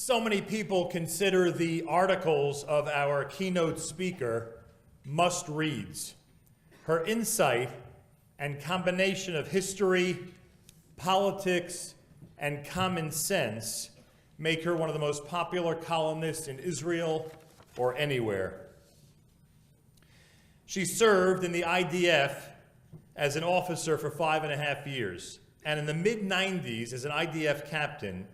So many people consider the articles of our keynote speaker must-reads. Her insight and combination of history, politics, and common sense make her one of the most popular columnists in Israel or anywhere. She served in the IDF as an officer for 5.5 years, and in the mid-90s, as an IDF captain,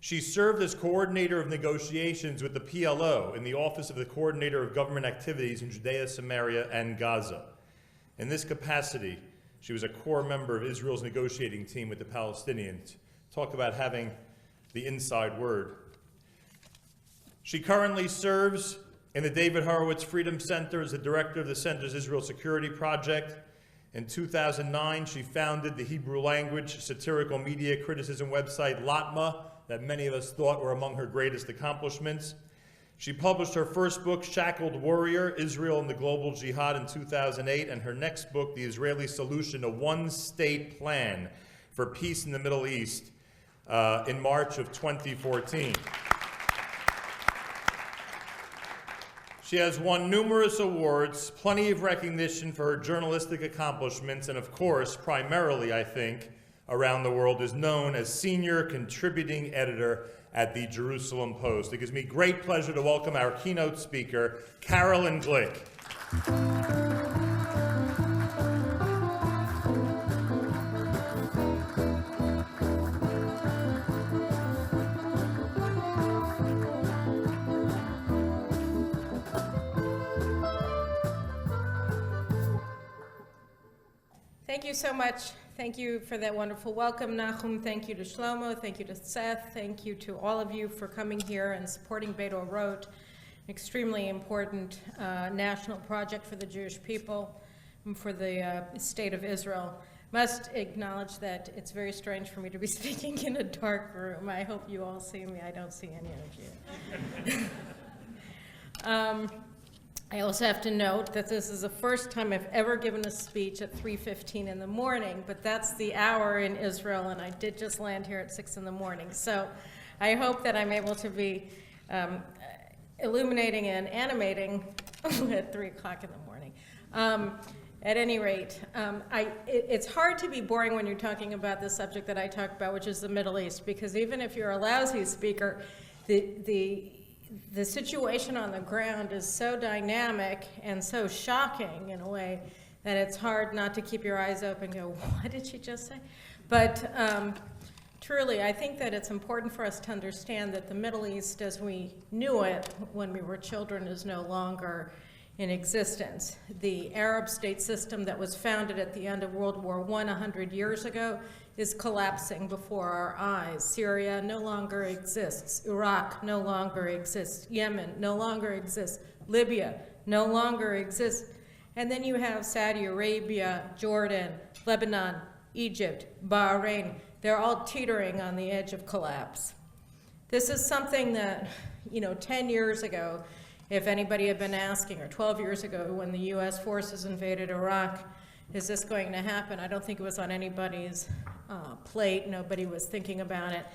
she served as coordinator of negotiations with the PLO in the Office of the Coordinator of Government Activities in Judea, Samaria, and Gaza. In this capacity, she was a core member of Israel's negotiating team with the Palestinians. Talk about having the inside word. She currently serves in the David Horowitz Freedom Center as the director of the center's Israel Security Project. In 2009, she founded the Hebrew language satirical media criticism website Latma, that many of us thought were among her greatest accomplishments. She published her first book, Shackled Warrior, Israel and the Global Jihad, in 2008, and her next book, The Israeli Solution, a one-state plan for peace in the Middle East, in March of 2014. She has won numerous awards, plenty of recognition for her journalistic accomplishments, and of course, primarily, I think, around the world, is known as senior contributing editor at the Jerusalem Post. It gives me great pleasure to welcome our keynote speaker, Carolyn Glick. Thank you so much. Thank you for that wonderful welcome, Nachum. Thank you to Shlomo. Thank you to Seth. Thank you to all of you for coming here and supporting Beit Orot, an extremely important national project for the Jewish people and for the state of Israel. Must acknowledge that it's very strange for me to be speaking in a dark room. I hope you all see me. I don't see any of you. I also have to note that this is the first time I've ever given a speech at 3:15 in the morning, but that's the hour in Israel, and I did just land here at 6 in the morning. So I hope that I'm able to be illuminating and animating at 3 o'clock in the morning. At any rate, it's hard to be boring when you're talking about the subject that I talk about, which is the Middle East, because even if you're a lousy speaker, the situation on the ground is so dynamic and so shocking in a way that it's hard not to keep your eyes open and go, what did she just say? But truly, I think that it's important for us to understand that the Middle East, as we knew it when we were children, is no longer in existence. The Arab state system that was founded at the end of World War I 100 years ago is collapsing before our eyes. Syria no longer exists. Iraq no longer exists. Yemen no longer exists. Libya no longer exists. And then you have Saudi Arabia, Jordan, Lebanon, Egypt, Bahrain. They're all teetering on the edge of collapse. This is something that, 10 years ago, if anybody had been asking, or 12 years ago when the US forces invaded Iraq, is this going to happen? I don't think it was on anybody's plate. Nobody was thinking about it.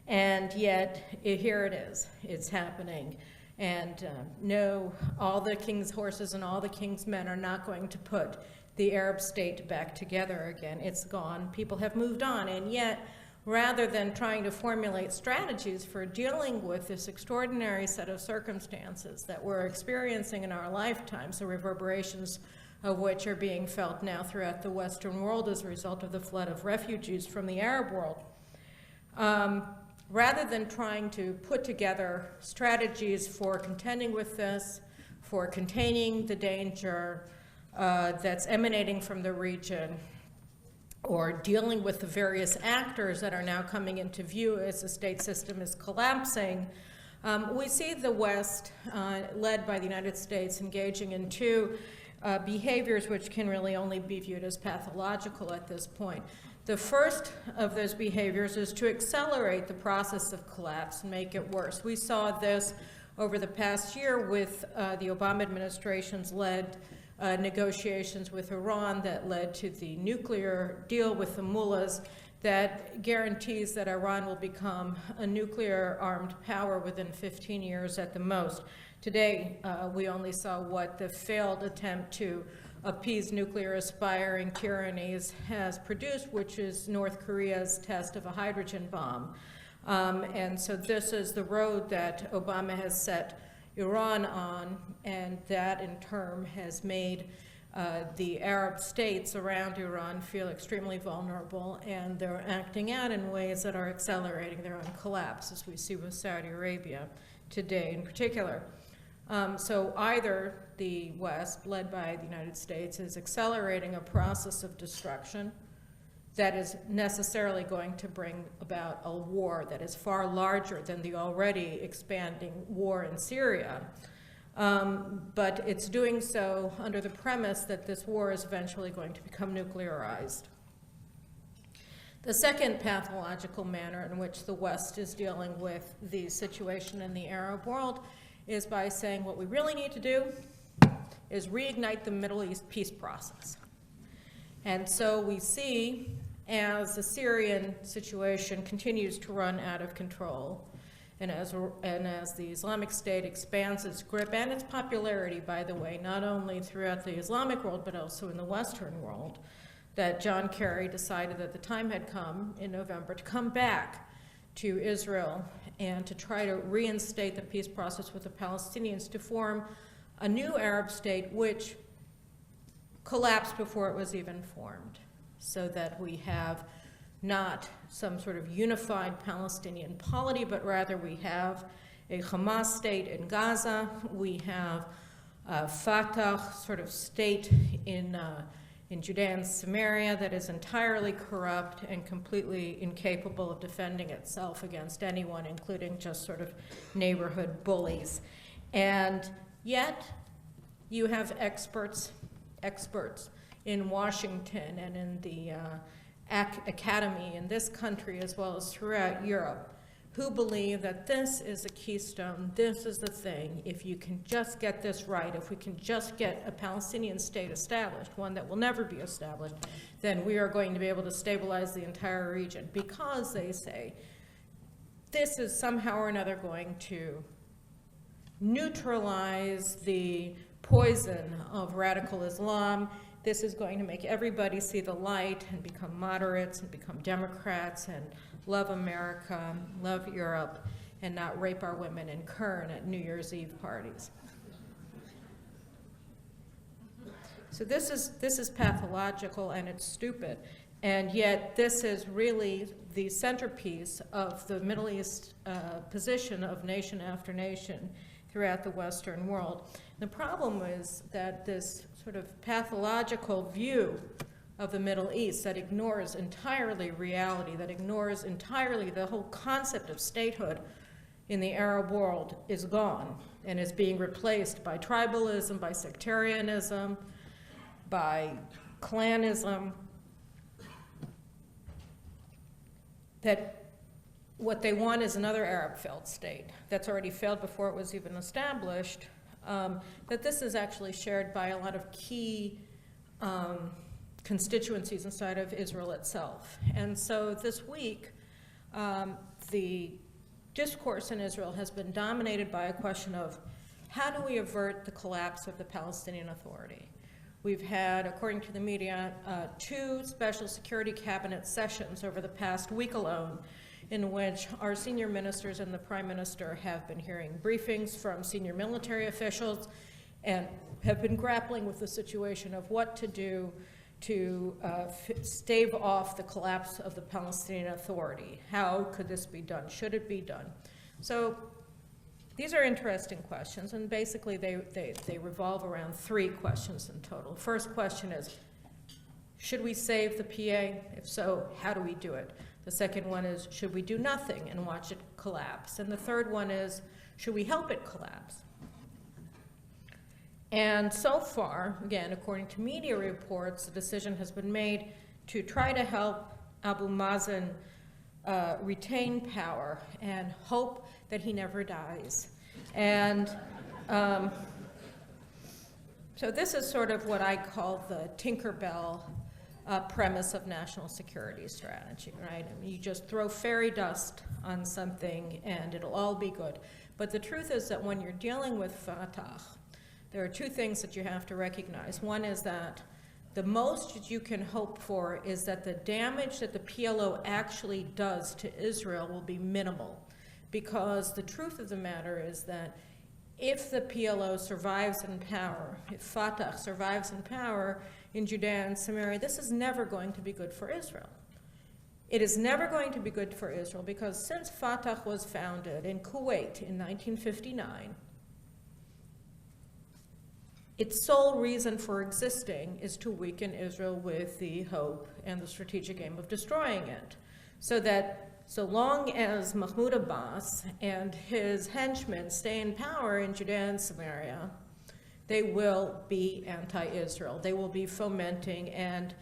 And yet, here it is. It's happening. And no, all the king's horses and all the king's men are not going to put the Arab state back together again. It's gone. People have moved on. And yet, rather than trying to formulate strategies for dealing with this extraordinary set of circumstances that we're experiencing in our lifetimes, the reverberations of which are being felt now throughout the Western world as a result of the flood of refugees from the Arab world. Rather than trying to put together strategies for contending with this, for containing the danger that's emanating from the region, or dealing with the various actors that are now coming into view as the state system is collapsing, we see the West, led by the United States, engaging in two behaviors which can really only be viewed as pathological at this point. The first of those behaviors is to accelerate the process of collapse and make it worse. We saw this over the past year with the Obama administration's led negotiations with Iran that led to the nuclear deal with the mullahs that guarantees that Iran will become a nuclear-armed power within 15 years at the most. Today, we only saw what the failed attempt to appease nuclear-aspiring tyrannies has produced, which is North Korea's test of a hydrogen bomb. And so this is the road that Obama has set Iran on, and that in turn has made the Arab states around Iran feel extremely vulnerable, and they're acting out in ways that are accelerating their own collapse, as we see with Saudi Arabia today in particular. So either the West, led by the United States, is accelerating a process of destruction that is necessarily going to bring about a war that is far larger than the already expanding war in Syria. But it's doing so under the premise that this war is eventually going to become nuclearized. The second pathological manner in which the West is dealing with the situation in the Arab world is by saying what we really need to do is reignite the Middle East peace process. And so we see, as the Syrian situation continues to run out of control, and as the Islamic State expands its grip and its popularity, by the way, not only throughout the Islamic world, but also in the Western world, that John Kerry decided that the time had come in November to come back to Israel and to try to reinstate the peace process with the Palestinians to form a new Arab state which collapsed before it was even formed, so that we have not some sort of unified Palestinian polity, but rather we have a Hamas state in Gaza, we have a Fatah sort of state in Judea and Samaria that is entirely corrupt and completely incapable of defending itself against anyone, including just sort of neighborhood bullies. And yet, you have experts in Washington and in the academy in this country as well as throughout Europe who believe that this is a keystone, this is the thing. If you can just get this right, if we can just get a Palestinian state established, one that will never be established, then we are going to be able to stabilize the entire region, because they say this is somehow or another going to neutralize the poison of radical Islam. This is going to make everybody see the light and become moderates and become Democrats and love America, love Europe, and not rape our women in Crowne at New Year's Eve parties. So this is pathological and it's stupid, and yet this is really the centerpiece of the Middle East position of nation after nation throughout the Western world. The problem is that this sort of pathological view of the Middle East that ignores entirely reality, that ignores entirely the whole concept of statehood in the Arab world is gone and is being replaced by tribalism, by sectarianism, by clanism. That what they want is another Arab failed state that's already failed before it was even established, that this is actually shared by a lot of key constituencies inside of Israel itself. And so this week, the discourse in Israel has been dominated by a question of how do we avert the collapse of the Palestinian Authority? We've had, according to the media, 2 special security cabinet sessions over the past week alone, in which our senior ministers and the Prime Minister have been hearing briefings from senior military officials and have been grappling with the situation of what to do to stave off the collapse of the Palestinian Authority. How could this be done? Should it be done? So these are interesting questions, and basically they revolve around 3 questions in total. The first question is, should we save the PA? If so, how do we do it? The second one is, should we do nothing and watch it collapse? And the third one is, should we help it collapse? And so far, again, according to media reports, the decision has been made to try to help Abu Mazen retain power and hope that he never dies. And so this is sort of what I call the Tinkerbell premise of national security strategy, right? I mean, you just throw fairy dust on something and it'll all be good. But the truth is that when you're dealing with Fatah, there are two things that you have to recognize. One is that the most that you can hope for is that the damage that the PLO actually does to Israel will be minimal. Because the truth of the matter is that if the PLO survives in power, if Fatah survives in power in Judea and Samaria, this is never going to be good for Israel. It is never going to be good for Israel because since Fatah was founded in Kuwait in 1959, its sole reason for existing is to weaken Israel with the hope and the strategic aim of destroying it. So that so long as Mahmoud Abbas and his henchmen stay in power in Judea and Samaria, they will be anti-Israel. They will be fomenting and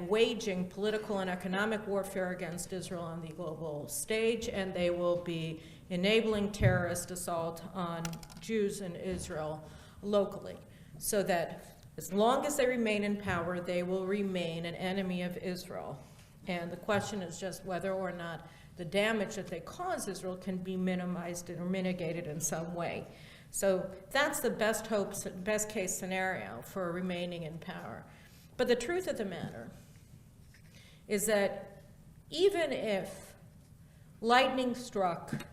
waging political and economic warfare against Israel on the global stage, and they will be enabling terrorist assault on Jews in Israel locally. So that as long as they remain in power, they will remain an enemy of Israel. And the question is just whether or not the damage that they cause Israel can be minimized or mitigated in some way. So that's the best case scenario for remaining in power. But the truth of the matter is that even if lightning struck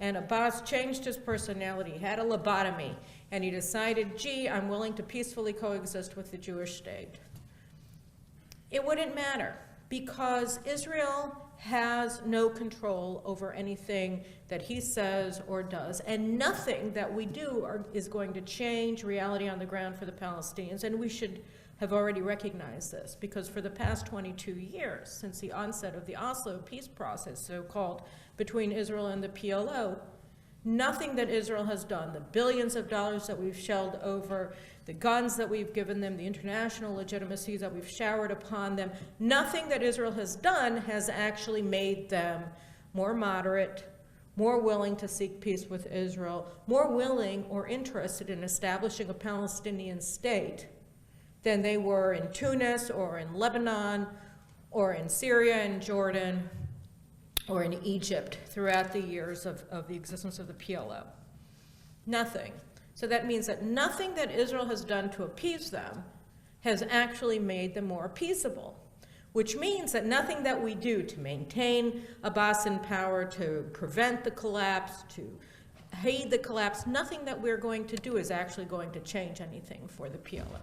and Abbas changed his personality, had a lobotomy, and he decided, gee, I'm willing to peacefully coexist with the Jewish state, it wouldn't matter because Israel has no control over anything that he says or does, and nothing that we do is going to change reality on the ground for the Palestinians, and we should have already recognized this because for the past 22 years, since the onset of the Oslo peace process, so-called, between Israel and the PLO, nothing that Israel has done, the billions of dollars that we've shelled over, the guns that we've given them, the international legitimacy that we've showered upon them, nothing that Israel has done has actually made them more moderate, more willing to seek peace with Israel, more willing or interested in establishing a Palestinian state than they were in Tunis or in Lebanon or in Syria and Jordan or in Egypt throughout the years of the existence of the PLO. Nothing. So that means that nothing that Israel has done to appease them has actually made them more appeasable, which means that nothing that we do to maintain Abbas in power, to prevent the collapse, to aid the collapse, nothing that we're going to do is actually going to change anything for the PLO.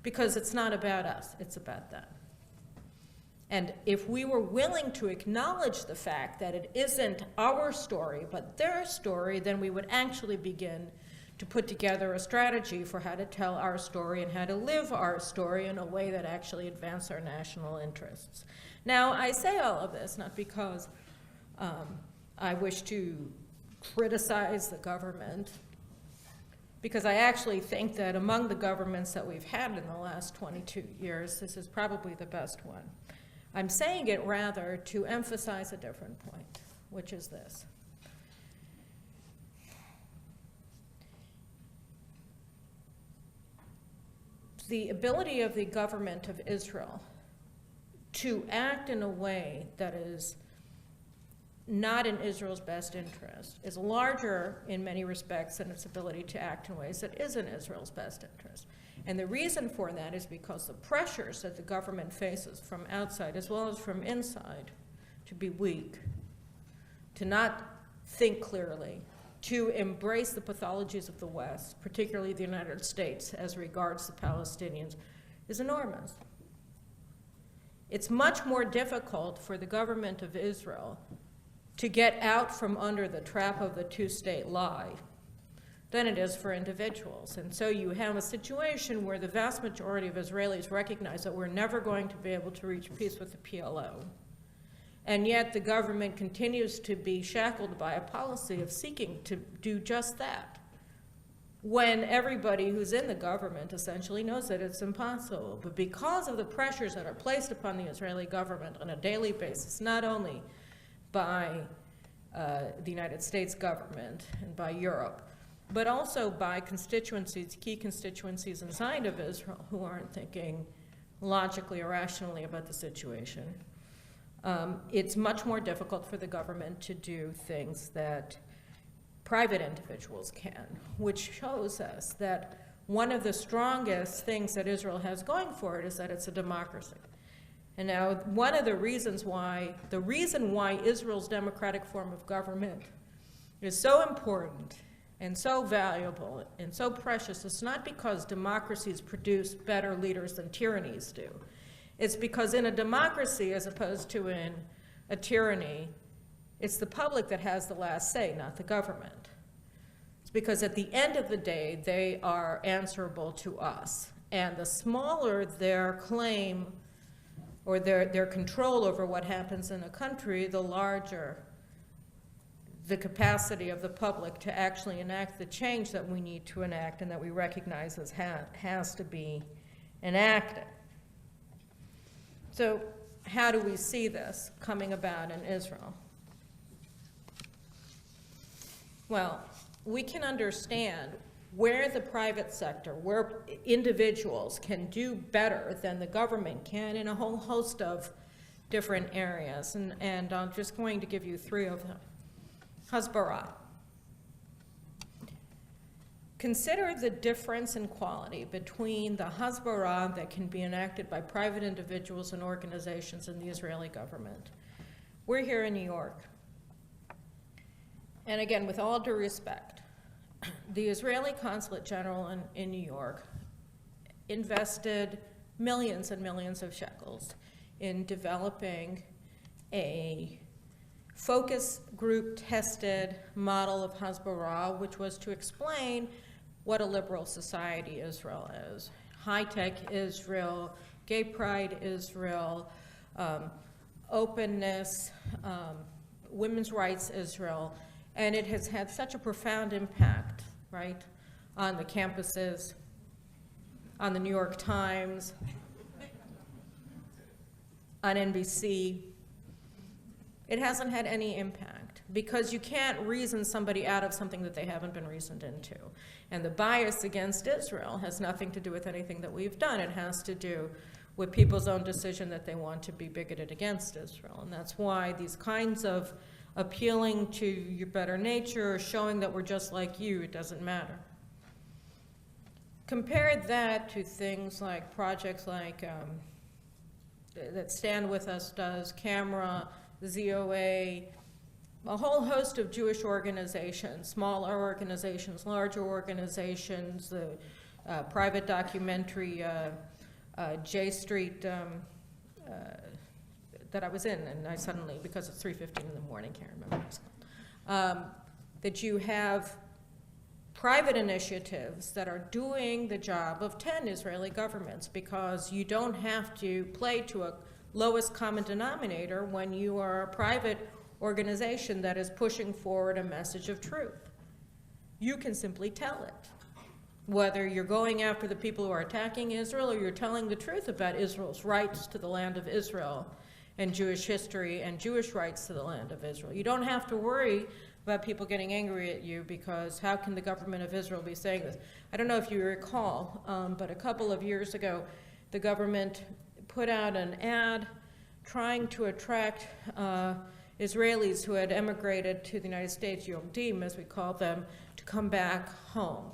Because it's not about us, it's about them. And if we were willing to acknowledge the fact that it isn't our story, but their story, then we would actually begin to put together a strategy for how to tell our story and how to live our story in a way that actually advances our national interests. Now, I say all of this not because I wish to criticize the government, because I actually think that among the governments that we've had in the last 22 years, this is probably the best one. I'm saying it rather to emphasize a different point, which is this. The ability of the government of Israel to act in a way that is not in Israel's best interest is larger in many respects than its ability to act in ways that is in Israel's best interest. And the reason for that is because the pressures that the government faces from outside as well as from inside to be weak, to not think clearly, to embrace the pathologies of the West, particularly the United States as regards the Palestinians, is enormous. It's much more difficult for the government of Israel to get out from under the trap of the two-state lie than it is for individuals. And so you have a situation where the vast majority of Israelis recognize that we're never going to be able to reach peace with the PLO. And yet the government continues to be shackled by a policy of seeking to do just that, when everybody who's in the government essentially knows that it's impossible. But because of the pressures that are placed upon the Israeli government on a daily basis, not only by the United States government and by Europe, but also by constituencies, key constituencies inside of Israel who aren't thinking logically or rationally about the situation. It's much more difficult for the government to do things that private individuals can, which shows us that one of the strongest things that Israel has going for it is that it's a democracy. And now one of the reason why Israel's democratic form of government is so important and so valuable and so precious, it's not because democracies produce better leaders than tyrannies do. It's because in a democracy, as opposed to in a tyranny, it's the public that has the last say, not the government. It's because at the end of the day, they are answerable to us. And the smaller their claim or their control over what happens in a country, the larger the capacity of the public to actually enact the change that we need to enact and that we recognize as has to be enacted. So how do we see this coming about in Israel? Well, we can understand where the private sector, where individuals can do better than the government can in a whole host of different areas. And I'm just going to give you three of them. Hasbara. Consider the difference in quality between the hasbara that can be enacted by private individuals and organizations in the Israeli government. We're here in New York. And again, with all due respect, the Israeli Consulate General in New York invested millions and millions of shekels in developing a focus group tested model of hasbara, which was to explain what a liberal society Israel is. High-tech Israel, gay pride Israel, openness, women's rights Israel, and it has had such a profound impact, right, on the campuses, on the New York Times, on NBC. It hasn't had any impact because you can't reason somebody out of something that they haven't been reasoned into. And the bias against Israel has nothing to do with anything that we've done. It has to do with people's own decision that they want to be bigoted against Israel. And that's why these kinds of appealing to your better nature, showing that we're just like you, it doesn't matter. Compare that to things like projects like that Stand With Us does, Camera, ZOA, a whole host of Jewish organizations, smaller organizations, larger organizations, the private documentary J Street that I was in, and I suddenly, because it's 3:15 in the morning, can't remember what it's called, that you have private initiatives that are doing the job of 10 Israeli governments, because you don't have to play to a lowest common denominator when you are a private organization that is pushing forward a message of truth. You can simply tell it. Whether you're going after the people who are attacking Israel or you're telling the truth about Israel's rights to the land of Israel and Jewish history and Jewish rights to the land of Israel. You don't have to worry about people getting angry at you, because how can the government of Israel be saying this? I don't know if you recall, but a couple of years ago, the government put out an ad trying to attract Israelis who had emigrated to the United States, Yodim as we call them, to come back home.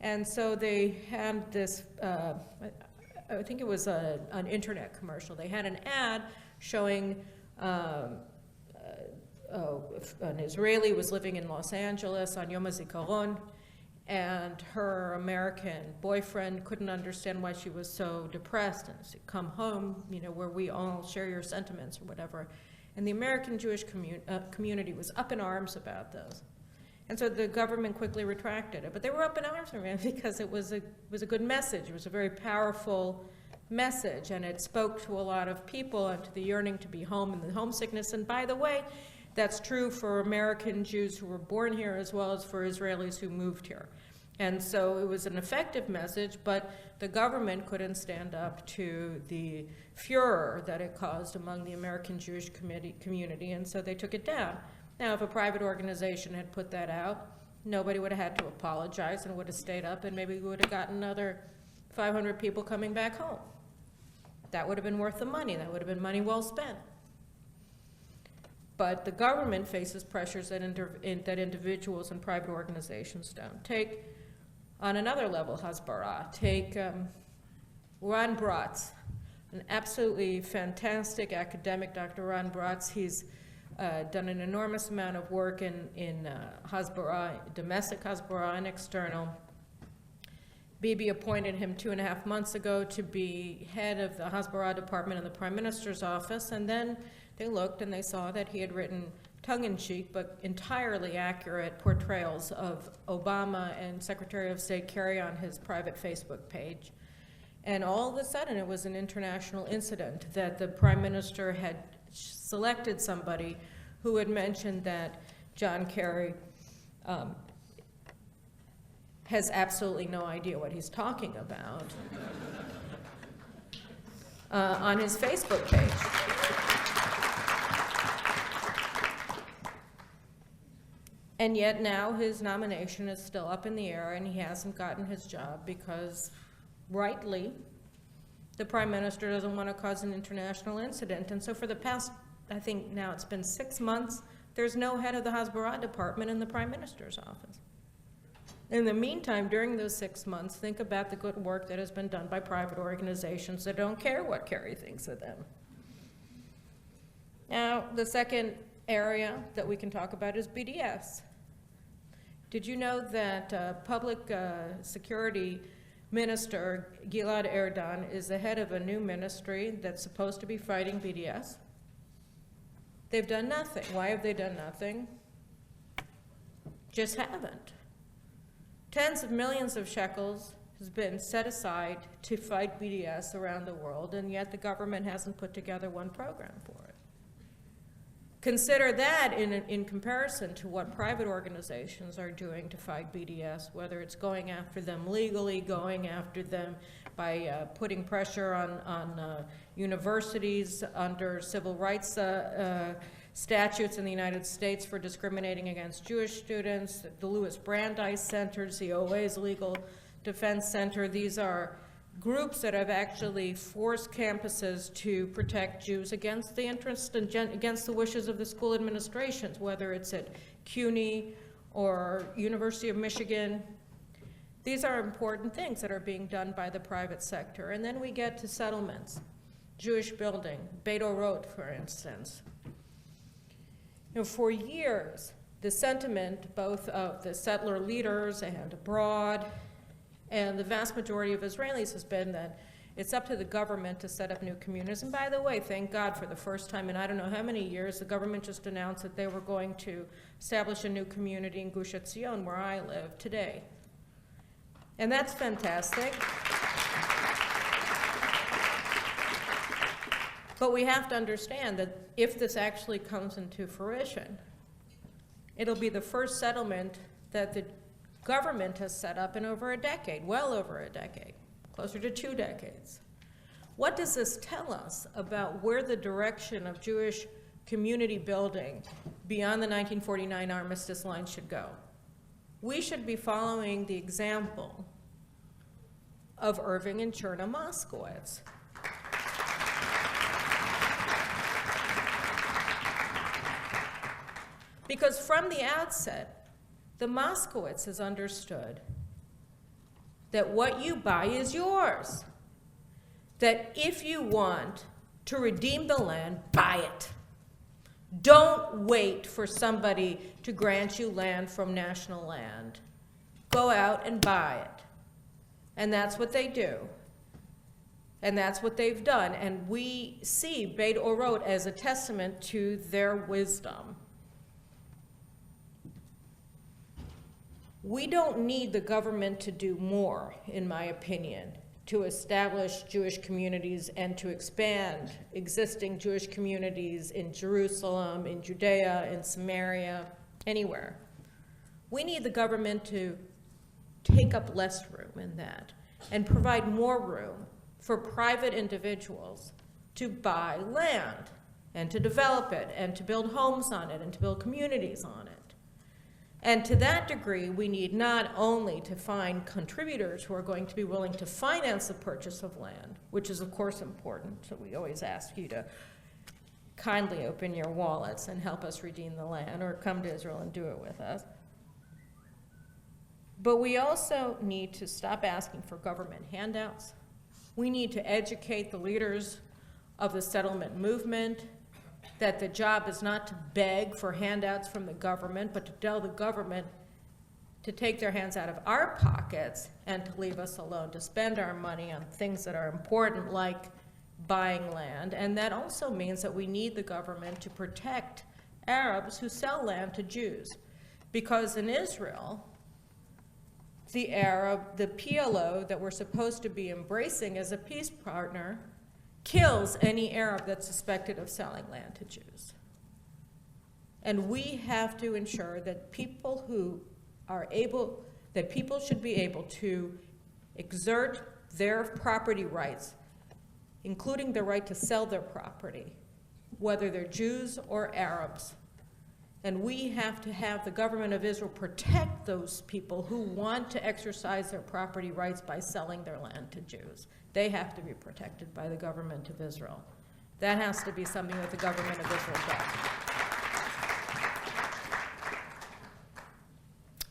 And so they had this, I think it was an internet commercial. They had an ad showing an Israeli was living in Los Angeles on Yom HaZikaron, and her American boyfriend couldn't understand why she was so depressed, and said, come home, you know, where we all share your sentiments or whatever. And the American Jewish community was up in arms about this. And so the government quickly retracted it. But they were up in arms because it was a good message. It was a very powerful message, and it spoke to a lot of people and to the yearning to be home and the homesickness. And by the way, that's true for American Jews who were born here as well as for Israelis who moved here. And so it was an effective message, but the government couldn't stand up to the furor that it caused among the American Jewish community, and so they took it down. Now, if a private organization had put that out, nobody would have had to apologize and would have stayed up, and maybe we would have gotten another 500 people coming back home. That would have been worth the money. That would have been money well spent. But the government faces pressures that individuals and private organizations don't. Take, on another level, Hasbara. Take Ron Bratz, an absolutely fantastic academic, Dr. Ron Bratz. He's done an enormous amount of work in Hasbara, domestic Hasbara and external. Bibi appointed him 2.5 months ago to be head of the Hasbara department in the Prime Minister's office, and then they looked and they saw that he had written tongue-in-cheek but entirely accurate portrayals of Obama and Secretary of State Kerry on his private Facebook page. And all of a sudden it was an international incident that the Prime Minister had selected somebody who had mentioned that John Kerry has absolutely no idea what he's talking about on his Facebook page. And yet now his nomination is still up in the air and he hasn't gotten his job because, rightly, the Prime Minister doesn't want to cause an international incident. And so for the past, I think now it's been 6 months, there's no head of the Hasbara department in the Prime Minister's office. In the meantime, during those 6 months, think about the good work that has been done by private organizations that don't care what Kerry thinks of them. Now, the second area that we can talk about is BDS. Did you know that Public Security Minister Gilad Erdan is the head of a new ministry that's supposed to be fighting BDS? They've done nothing. Why have they done nothing? Just haven't. Tens of millions of shekels has been set aside to fight BDS around the world, and yet the government hasn't put together one program for it. Consider that in comparison to what private organizations are doing to fight BDS, whether it's going after them legally, going after them by putting pressure on universities under civil rights statutes in the United States for discriminating against Jewish students, the Louis Brandeis Centers, the OA's Legal Defense Center. These are groups that have actually forced campuses to protect Jews against the interest and against the wishes of the school administrations, whether it's at CUNY or University of Michigan. These are important things that are being done by the private sector. And then we get to settlements, Jewish building, Beit Orot, for instance. You know, for years, the sentiment, both of the settler leaders and abroad, and the vast majority of Israelis has been that it's up to the government to set up new communities. And by the way, thank God, for the first time in I don't know how many years, the government just announced that they were going to establish a new community in Gush Etzion, where I live today. And that's fantastic. But we have to understand that if this actually comes into fruition, it'll be the first settlement that the government has set up in over a decade, well over a decade, closer to 2 decades. What does this tell us about where the direction of Jewish community building beyond the 1949 armistice line should go? We should be following the example of Irving and Cherna Moskowitz. Because from the outset, the Moskowitz has understood that what you buy is yours. That if you want to redeem the land, buy it. Don't wait for somebody to grant you land from national land. Go out and buy it. And that's what they do. And that's what they've done. And we see Beit Orot as a testament to their wisdom. We don't need the government to do more, in my opinion, to establish Jewish communities and to expand existing Jewish communities in Jerusalem, in Judea, in Samaria, anywhere. We need the government to take up less room in that and provide more room for private individuals to buy land and to develop it and to build homes on it and to build communities on it. And to that degree, we need not only to find contributors who are going to be willing to finance the purchase of land, which is of course important, so we always ask you to kindly open your wallets and help us redeem the land, or come to Israel and do it with us. But we also need to stop asking for government handouts. We need to educate the leaders of the settlement movement that the job is not to beg for handouts from the government, but to tell the government to take their hands out of our pockets and to leave us alone, to spend our money on things that are important, like buying land. And that also means that we need the government to protect Arabs who sell land to Jews. Because in Israel, the PLO that we're supposed to be embracing as a peace partner kills any Arab that's suspected of selling land to Jews. And we have to ensure that people should be able to exert their property rights, including the right to sell their property, whether they're Jews or Arabs. And we have to have the government of Israel protect those people who want to exercise their property rights by selling their land to Jews. They have to be protected by the government of Israel. That has to be something that the government of Israel does.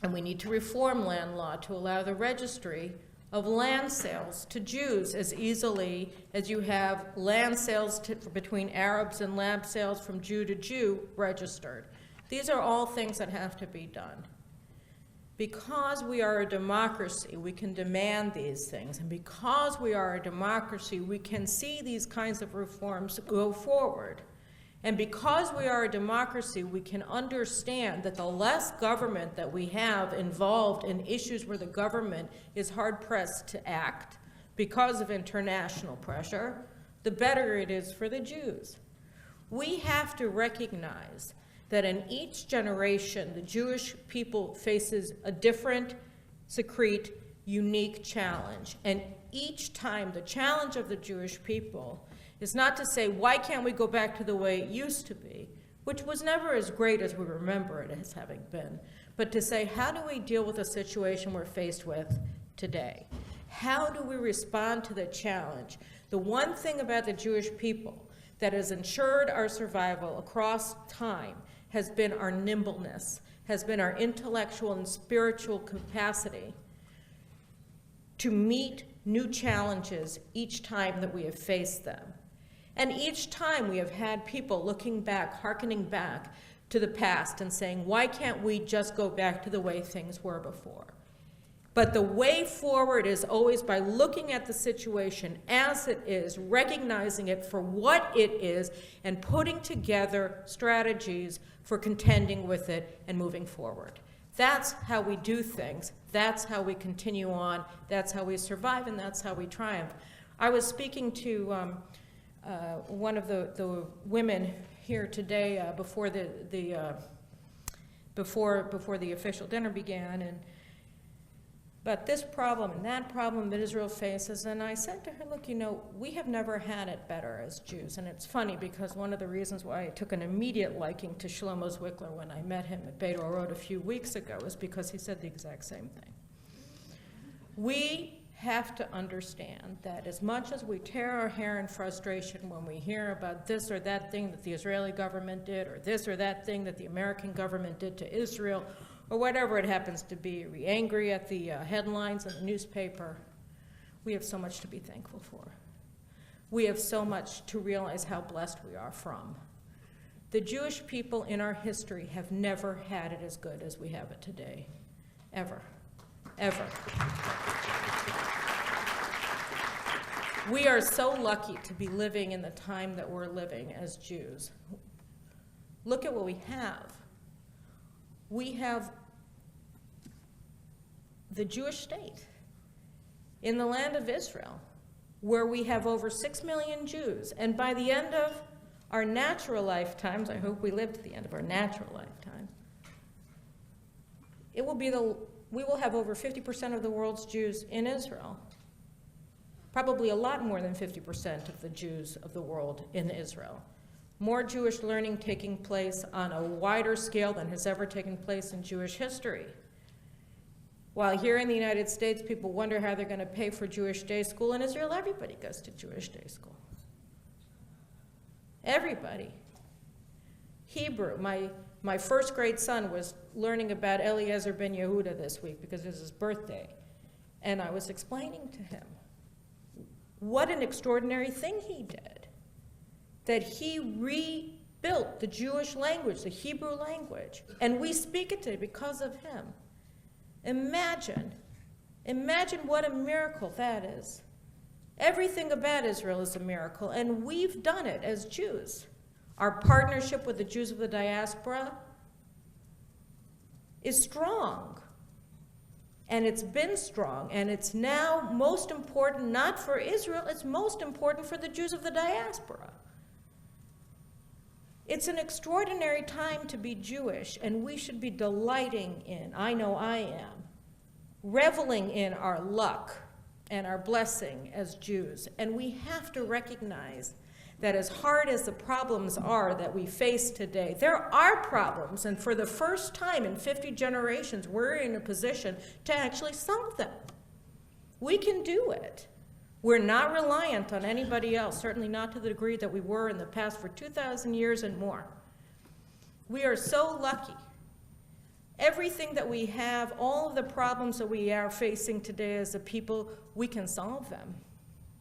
And we need to reform land law to allow the registry of land sales to Jews as easily as you have land sales between Arabs and land sales from Jew to Jew registered. These are all things that have to be done. Because we are a democracy, we can demand these things. And because we are a democracy, we can see these kinds of reforms go forward. And because we are a democracy, we can understand that the less government that we have involved in issues where the government is hard-pressed to act because of international pressure, the better it is for the Jews. We have to recognize that in each generation, the Jewish people faces a different, secrete, unique challenge. And each time, the challenge of the Jewish people is not to say, why can't we go back to the way it used to be, which was never as great as we remember it as having been, but to say, how do we deal with the situation we're faced with today? How do we respond to the challenge? The one thing about the Jewish people that has ensured our survival across time has been our nimbleness, has been our intellectual and spiritual capacity to meet new challenges each time that we have faced them. And each time we have had people looking back, hearkening back to the past and saying, why can't we just go back to the way things were before? But the way forward is always by looking at the situation as it is, recognizing it for what it is, and putting together strategies for contending with it and moving forward. That's how we do things. That's how we continue on. That's how we survive, and that's how we triumph. I was speaking to one of the women here today before the official dinner began, but this problem and that problem that Israel faces, and I said to her, look, we have never had it better as Jews. And it's funny because one of the reasons why I took an immediate liking to Shlomo Zwickler when I met him at Beit Orot a few weeks ago is because he said the exact same thing. We have to understand that as much as we tear our hair in frustration when we hear about this or that thing that the Israeli government did, or this or that thing that the American government did to Israel, or whatever it happens to be, are we angry at the headlines in the newspaper? We have so much to be thankful for. We have so much to realize how blessed we are from. The Jewish people in our history have never had it as good as we have it today. Ever. Ever. We are so lucky to be living in the time that we're living as Jews. Look at what we have. We have the Jewish state in the land of Israel, where we have over 6 million Jews. And by the end of our natural lifetimes, I hope we live to the end of our natural lifetime, we will have over 50% of the world's Jews in Israel. Probably a lot more than 50% of the Jews of the world in Israel. more Jewish learning taking place on a wider scale than has ever taken place in Jewish history. While here in the United States, people wonder how they're going to pay for Jewish day school. In Israel, everybody goes to Jewish day school. Everybody. Hebrew. My first grade son was learning about Eliezer ben Yehuda this week because it was his birthday. And I was explaining to him what an extraordinary thing he did. That he rebuilt the Jewish language, the Hebrew language. And we speak it today because of him. Imagine what a miracle that is. Everything about Israel is a miracle, and we've done it as Jews. Our partnership with the Jews of the diaspora is strong, and it's been strong, and it's now most important not for Israel, it's most important for the Jews of the diaspora. It's an extraordinary time to be Jewish, and we should be delighting in, I know I am, reveling in our luck and our blessing as Jews. And we have to recognize that as hard as the problems are that we face today, there are problems, and for the first time in 50 generations, we're in a position to actually solve them. We can do it. We're not reliant on anybody else, certainly not to the degree that we were in the past for 2,000 years and more. We are so lucky. Everything that we have, all of the problems that we are facing today as a people, we can solve them.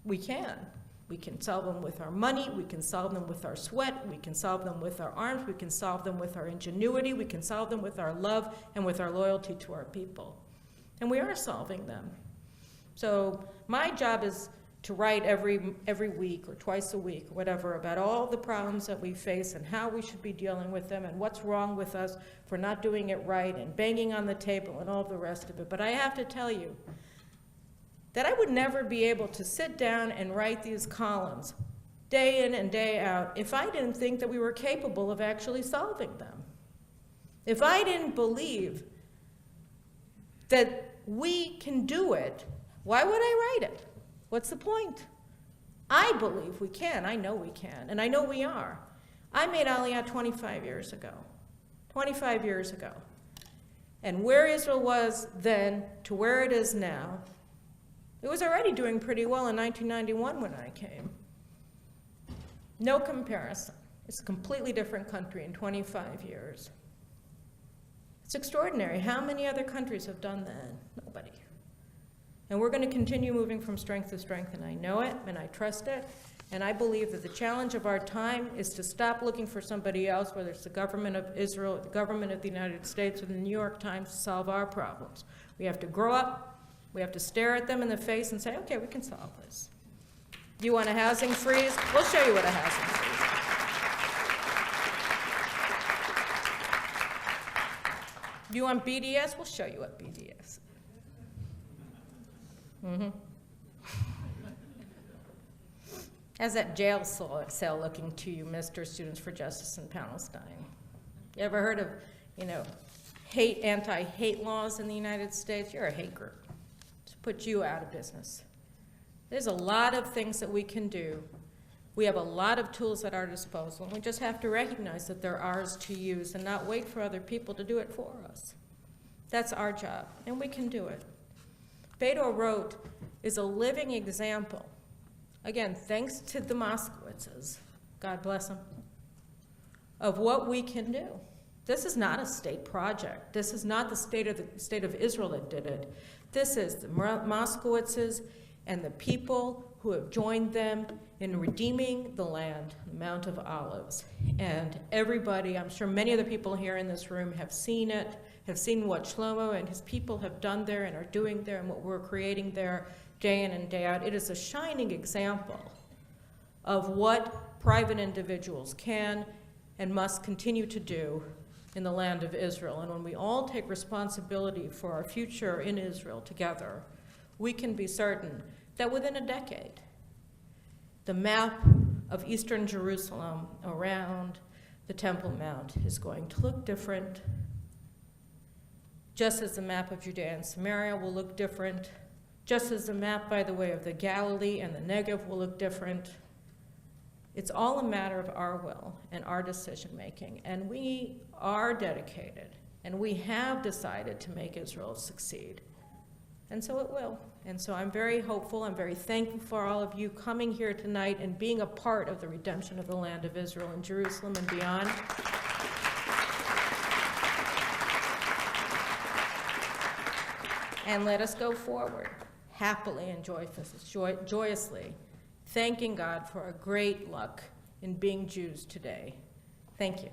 We can. We can solve them with our money, we can solve them with our sweat, we can solve them with our arms, we can solve them with our ingenuity, we can solve them with our love and with our loyalty to our people. And we are solving them. So my job is to write every week or twice a week, or whatever, about all the problems that we face and how we should be dealing with them and what's wrong with us for not doing it right and banging on the table and all the rest of it. But I have to tell you that I would never be able to sit down and write these columns day in and day out if I didn't think that we were capable of actually solving them. If I didn't believe that we can do it, why would I write it? What's the point? I believe we can. I know we can. And I know we are. I made Aliyah 25 years ago. 25 years ago. And where Israel was then to where it is now, it was already doing pretty well in 1991 when I came. No comparison. It's a completely different country in 25 years. It's extraordinary. How many other countries have done that? Nobody. And we're going to continue moving from strength to strength, and I know it, and I trust it, and I believe that the challenge of our time is to stop looking for somebody else, whether it's the government of Israel, or the government of the United States, or the New York Times, to solve our problems. We have to grow up, we have to stare at them in the face and say, okay, we can solve this. Do you want a housing freeze? We'll show you what a housing freeze is. Do you want BDS? We'll show you what BDS is. How's that jail cell looking to you, Mr. Students for Justice in Palestine? You ever heard of, anti-hate laws in the United States? You're a hate group. To put you out of business. There's a lot of things that we can do. We have a lot of tools at our disposal, and we just have to recognize that they're ours to use and not wait for other people to do it for us. That's our job, and we can do it. Beit Orot is a living example, again, thanks to the Moskowitzes, God bless them, of what we can do. This is not a state project. This is not the state of Israel that did it. This is the Moskowitzes and the people who have joined them in redeeming the land, the Mount of Olives. And everybody, I'm sure many of the people here in this room have seen it, have seen what Shlomo and his people have done there and are doing there and what we're creating there day in and day out. It is a shining example of what private individuals can and must continue to do in the land of Israel. And when we all take responsibility for our future in Israel together, we can be certain that within a decade, the map of Eastern Jerusalem around the Temple Mount is going to look different, just as the map of Judea and Samaria will look different, just as the map, by the way, of the Galilee and the Negev will look different. It's all a matter of our will and our decision-making, and we are dedicated, and we have decided to make Israel succeed. And so it will. And so I'm very hopeful, I'm very thankful for all of you coming here tonight and being a part of the redemption of the land of Israel in Jerusalem and beyond. And let us go forward, happily and joyously, thanking God for our great luck in being Jews today. Thank you.